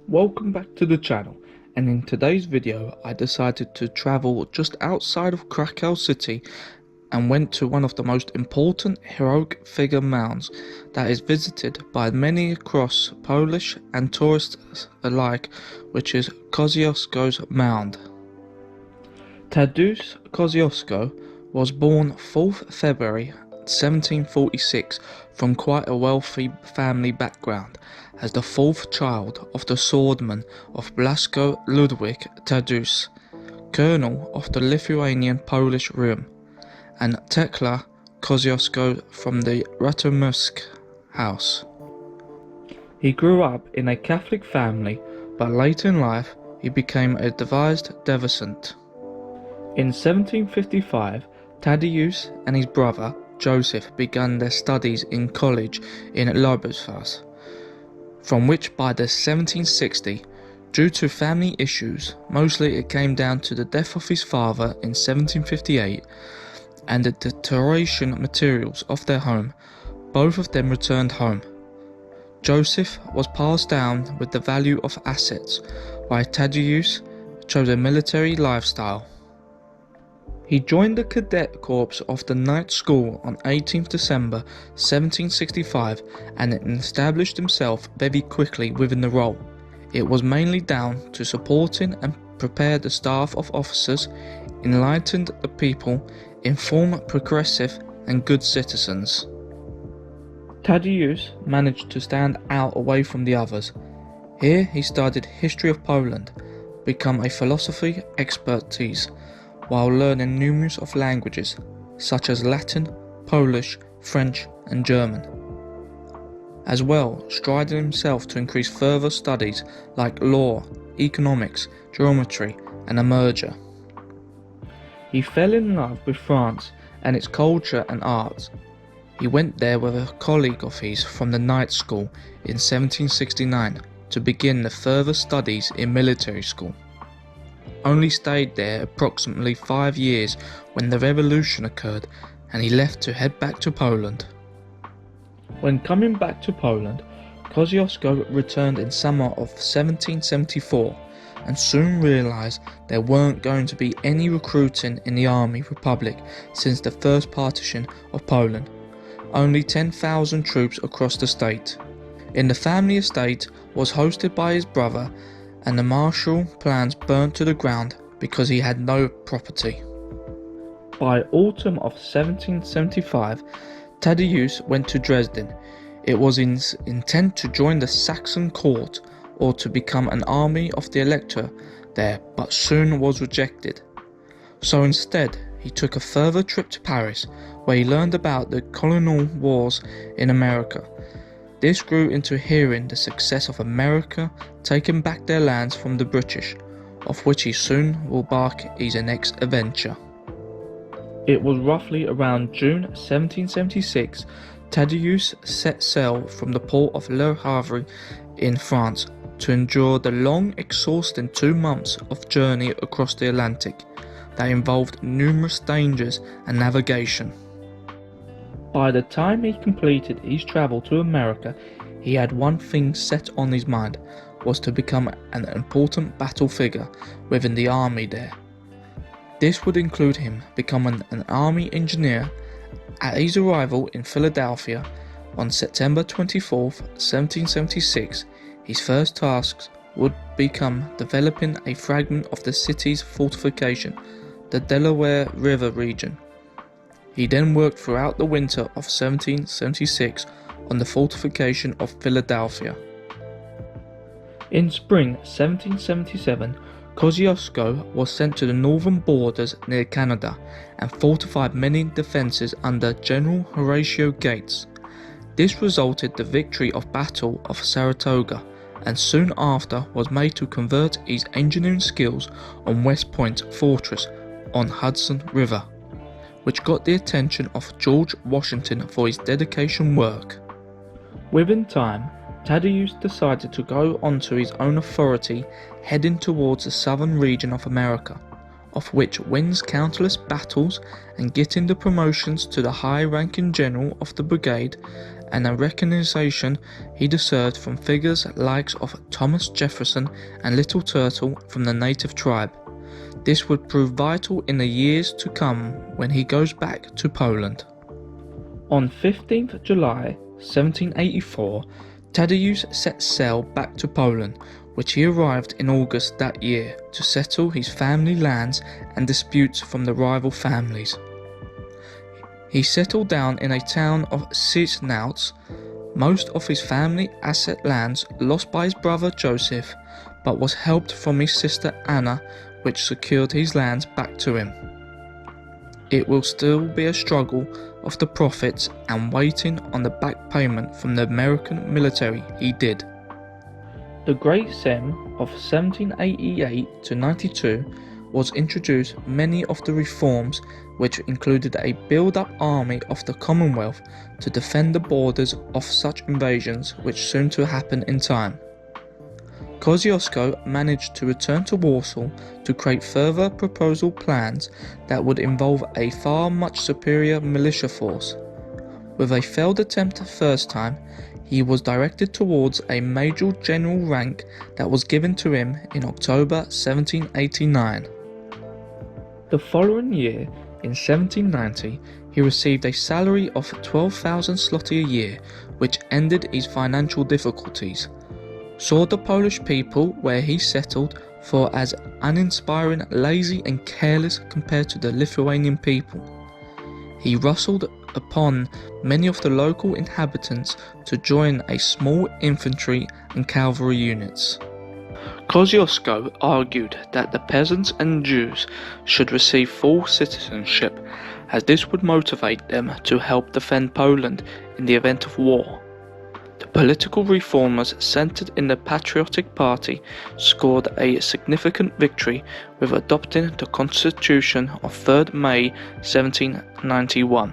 Welcome back to the channel, and in today's video I decided to travel just outside of Krakow city and went to one of the most important heroic figure mounds that is visited by many across Polish and tourists alike, which is Kosciuszko's Mound. Tadeusz Kosciuszko was born 4th February 1746 from quite a wealthy family background, as the fourth child of the swordman of Blasco Ludwik Tadeusz, colonel of the Lithuanian Polish Realm, and Tekla Kosciuszko from the Ratomysk house. He grew up in a Catholic family, but late in life he became a devout Protestant. In 1755, Tadeusz and his brother Joseph began their studies in college in Loboswas, from which by the 1760, due to family issues, mostly it came down to the death of his father in 1758 and the deterioration materials of their home, both of them returned home. Joseph was passed down with the value of assets, while Tadeusz chose a military lifestyle. He joined the cadet corps of the night school on 18th December 1765 and established himself very quickly within the role. It was mainly down to supporting and prepare the staff of officers, enlightened the people, inform progressive and good citizens. Tadeusz managed to stand out away from the others. Here he studied history of Poland, become a philosophy expertise, while learning numerous of languages such as Latin, Polish, French and German. As well, striding himself to increase further studies like law, economics, geometry and a merger. He fell in love with France and its culture and arts. He went there with a colleague of his from the night school in 1769 to begin the further studies in military school. Only stayed there approximately 5 years when the revolution occurred and he left to head back to Poland. When coming back to Poland, Kosciuszko returned in summer of 1774 and soon realised there weren't going to be any recruiting in the army republic since the first partition of Poland. Only 10,000 troops across the state. In the family estate was hosted by his brother, and the martial plans burnt to the ground because he had no property. By autumn of 1775, Tadeusz went to Dresden. It was his intent to join the Saxon court or to become an army of the elector there, but soon was rejected. So instead, he took a further trip to Paris, where he learned about the colonial wars in America. This grew into hearing the success of America taking back their lands from the British, of which he soon will embark his next adventure. It was roughly around June 1776, Tadeusz set sail from the port of Le Havre in France to endure the long, exhausting 2 months of journey across the Atlantic that involved numerous dangers and navigation. By the time he completed his travel to America, he had one thing set on his mind, was to become an important battle figure within the army there. This would include him becoming an army engineer. At his arrival in Philadelphia on September 24th, 1776, his first tasks would become developing a fragment of the city's fortification, the Delaware River region. He then worked throughout the winter of 1776 on the fortification of Philadelphia. In spring 1777, Kosciuszko was sent to the northern borders near Canada and fortified many defences under General Horatio Gates. This resulted the victory of Battle of Saratoga, and soon after was made to convert his engineering skills on West Point Fortress on Hudson River, which got the attention of George Washington for his dedication work. Within time, Tadeusz decided to go onto his own authority, heading towards the southern region of America. of which wins countless battles and getting the promotions to the high-ranking general of the brigade, and a recognition he deserved from figures likes of Thomas Jefferson and Little Turtle from the native tribe. This would prove vital in the years to come when he goes back to Poland. On 15th July 1784, Tadeusz set sail back to Poland, which he arrived in August that year to settle his family lands and disputes from the rival families. He settled down in a town of Sosnowitz. Most of his family asset lands lost by his brother Joseph, but was helped from his sister Anna, which secured his lands back to him. It will still be a struggle of the profits and waiting on the back payment from the American military he did. The Great Sem of 1788 to 92 was introduced many of the reforms, which included a build-up army of the Commonwealth to defend the borders of such invasions which soon to happen in time. Kosciuszko managed to return to Warsaw to create further proposal plans that would involve a far much superior militia force. With a failed attempt the first time, he was directed towards a major general rank that was given to him in October 1789. The following year, in 1790, he received a salary of 12,000 zloty a year, which ended his financial difficulties. Saw the Polish people where he settled for as uninspiring, lazy and careless compared to the Lithuanian people. He rustled upon many of the local inhabitants to join a small infantry and cavalry units. Kosciuszko argued that the peasants and Jews should receive full citizenship, as this would motivate them to help defend Poland in the event of war. The political reformers centered in the Patriotic Party scored a significant victory with adopting the Constitution of 3rd May 1791.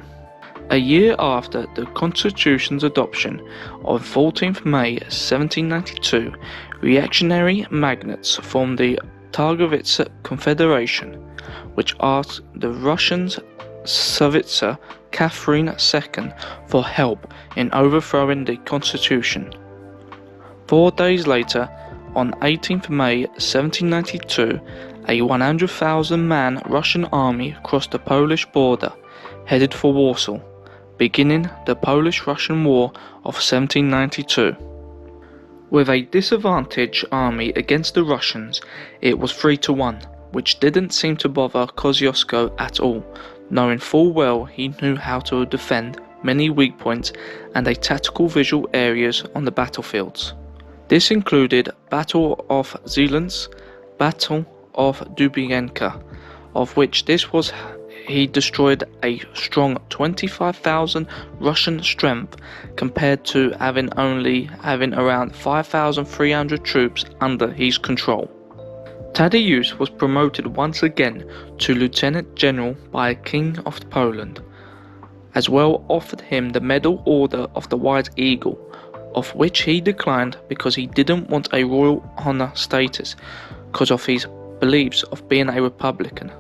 A year after the Constitution's adoption, on 14th May 1792, reactionary magnates formed the Targowice Confederation, which asked the Russian Tsarina Catherine II for help in overthrowing the Constitution. 4 days later, on 18th May 1792, a 100,000-man Russian army crossed the Polish border, headed for Warsaw, beginning the Polish-Russian War of 1792. With a disadvantaged army against the Russians, it was 3-1, which didn't seem to bother Kosciuszko at all, knowing full well he knew how to defend many weak points and a tactical visual areas on the battlefields. This included Battle of Zeeland, Battle of Dubinka, of which he destroyed a strong 25,000 Russian strength compared to having around 5,300 troops under his control. Tadeusz was promoted once again to Lieutenant General by King of Poland, as well offered him the Medal Order of the White Eagle, of which he declined because he didn't want a royal honor status because of his beliefs of being a Republican.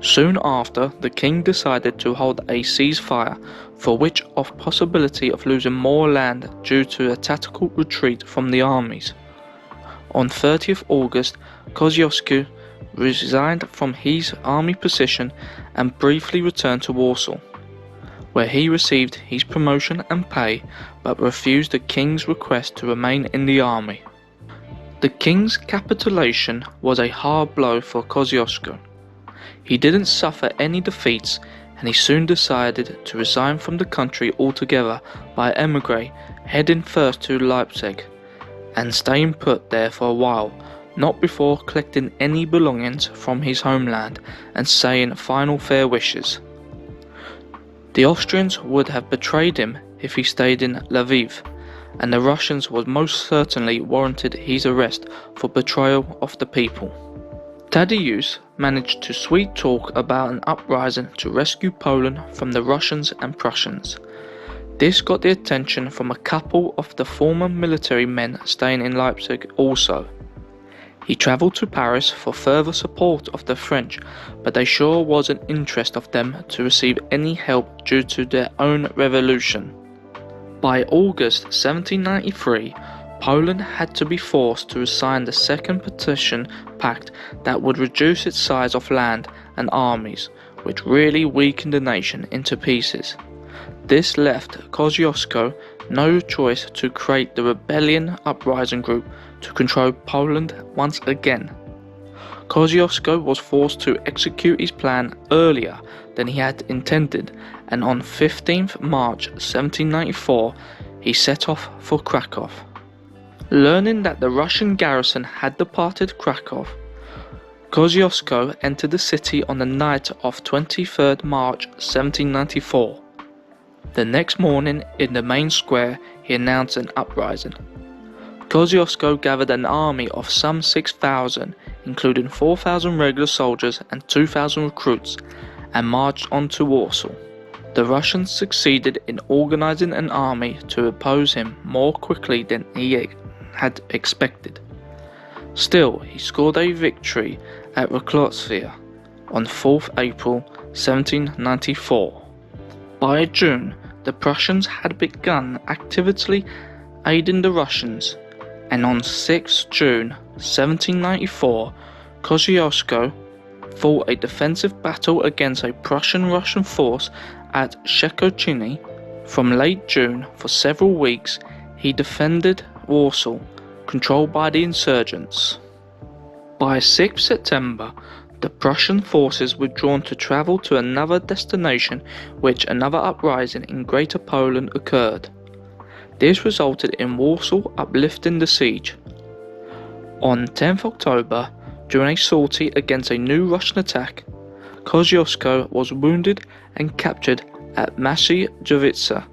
Soon after, the king decided to hold a ceasefire, for which of possibility of losing more land due to a tactical retreat from the armies. On 30th August, Kosciuszko resigned from his army position and briefly returned to Warsaw, where he received his promotion and pay, but refused the king's request to remain in the army. The king's capitulation was a hard blow for Kosciuszko. He didn't suffer any defeats, and he soon decided to resign from the country altogether by emigre, heading first to Leipzig, and staying put there for a while, not before collecting any belongings from his homeland and saying final fair wishes. The Austrians would have betrayed him if he stayed in Lviv, and the Russians would most certainly warranted his arrest for betrayal of the people. Tadeusz managed to sweet talk about an uprising to rescue Poland from the Russians and Prussians. This got the attention from a couple of the former military men staying in Leipzig also. He travelled to Paris for further support of the French, but they sure wasn't interest of them to receive any help due to their own revolution. By August 1793, Poland had to be forced to sign the Second Partition Pact that would reduce its size of land and armies, which really weakened the nation into pieces. This left Kosciuszko no choice to create the rebellion uprising group to control Poland once again. Kosciuszko was forced to execute his plan earlier than he had intended, and on 15th March 1794 he set off for Krakow. Learning that the Russian garrison had departed Krakow, Kosciuszko entered the city on the night of 23rd March 1794. The next morning, in the main square, he announced an uprising. Kosciuszko gathered an army of some 6,000, including 4,000 regular soldiers and 2,000 recruits, and marched on to Warsaw. The Russians succeeded in organizing an army to oppose him more quickly than he had expected. Still, he scored a victory at Krakow on 4th April 1794. By June, the Prussians had begun actively aiding the Russians, and on 6 June 1794, Kosciuszko fought a defensive battle against a Prussian-Russian force at Szczecin. From late June, for several weeks, he defended Warsaw, controlled by the insurgents. By 6 September, the Prussian forces withdrawn to travel to another destination, which another uprising in Greater Poland occurred. This resulted in Warsaw uplifting the siege. On 10th October, during a sortie against a new Russian attack, Kosciuszko was wounded and captured at Maszyjowice,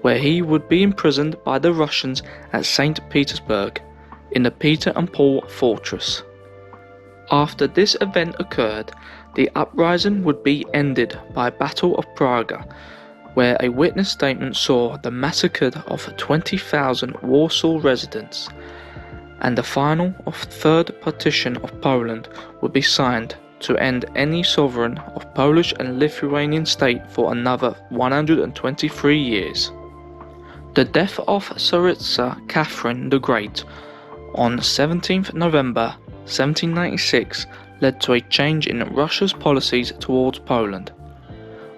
where he would be imprisoned by the Russians at St. Petersburg, in the Peter and Paul fortress. After this event occurred, the uprising would be ended by Battle of Praga, where a witness statement saw the massacre of 20,000 Warsaw residents, and the final of Third Partition of Poland would be signed to end any sovereign of Polish and Lithuanian state for another 123 years. The death of Tsaritsa Catherine the Great on 17th November 1796 led to a change in Russia's policies towards Poland.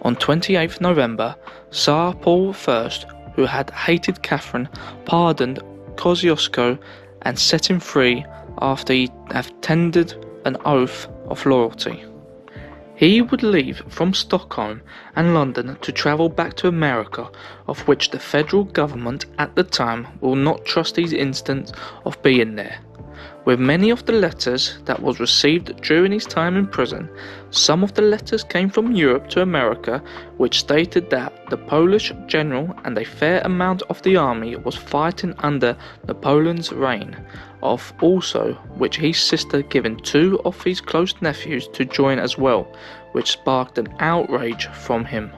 On 28th November, Tsar Paul I, who had hated Catherine, pardoned Kosciuszko and set him free after he had tendered an oath of loyalty. He would leave from Stockholm and London to travel back to America, of which the federal government at the time will not trust his instance of being there. With many of the letters that was received during his time in prison, some of the letters came from Europe to America, which stated that the Polish general and a fair amount of the army was fighting under Napoleon's reign, of also which his sister given 2 of his close nephews to join as well, which sparked an outrage from him.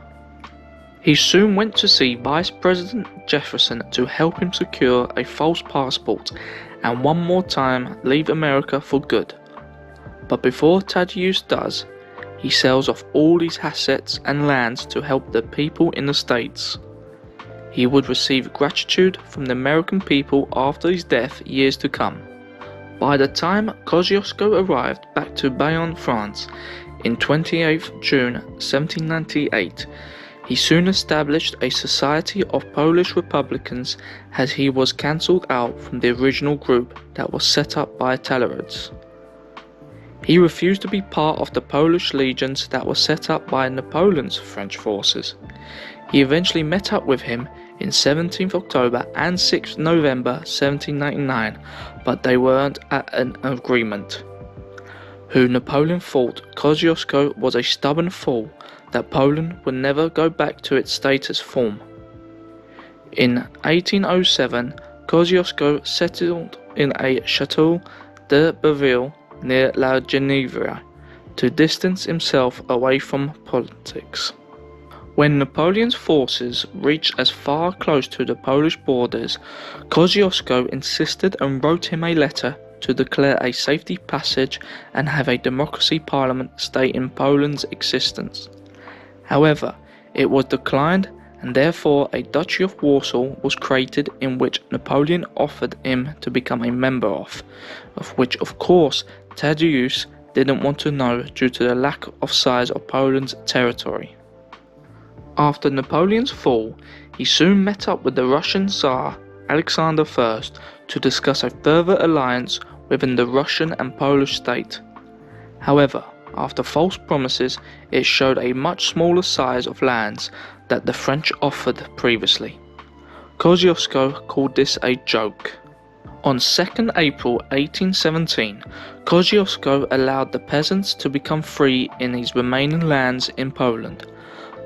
He soon went to see Vice President Jefferson to help him secure a false passport and one more time leave America for good. But before Tadeusz does, he sells off all his assets and lands to help the people in the States. He would receive gratitude from the American people after his death years to come. By the time Kosciuszko arrived back to Bayonne, France, in 28th June 1798, he soon established a society of Polish Republicans as he was cancelled out from the original group that was set up by Talleyrand. He refused to be part of the Polish legions that were set up by Napoleon's French forces. He eventually met up with him in 17th October and 6th November 1799, but they weren't at an agreement. Who Napoleon thought Kosciuszko was a stubborn fool, that Poland would never go back to its status form. In 1807, Kosciuszko settled in a chateau de Baville near La Ginevra to distance himself away from politics. When Napoleon's forces reached as far close to the Polish borders, Kosciuszko insisted and wrote him a letter to declare a safety passage and have a democracy parliament stating Poland's existence. However, it was declined, and therefore a Duchy of Warsaw was created, in which Napoleon offered him to become a member of which of course Tadeusz didn't want to know due to the lack of size of Poland's territory. After Napoleon's fall, he soon met up with the Russian Tsar Alexander I to discuss a further alliance within the Russian and Polish state. However, after false promises, it showed a much smaller size of lands that the French offered previously. Kosciuszko called this a joke. On 2nd April 1817, Kosciuszko allowed the peasants to become free in his remaining lands in Poland,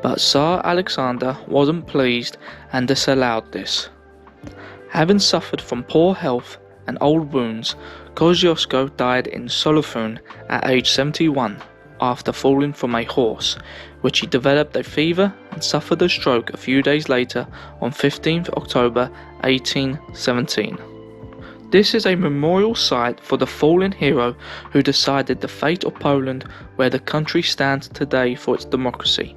but Tsar Alexander wasn't pleased and disallowed this. Having suffered from poor health and old wounds, Kosciuszko died in Solothurn at age 71 after falling from a horse, which he developed a fever and suffered a stroke a few days later on 15th October 1817. This is a memorial site for the fallen hero who decided the fate of Poland, where the country stands today for its democracy,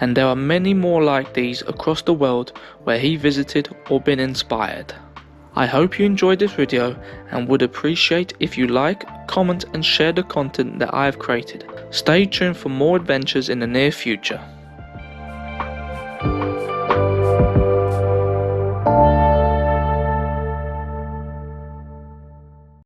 and there are many more like these across the world where he visited or been inspired. I hope you enjoyed this video and would appreciate if you like, comment and share the content that I have created. Stay tuned for more adventures in the near future.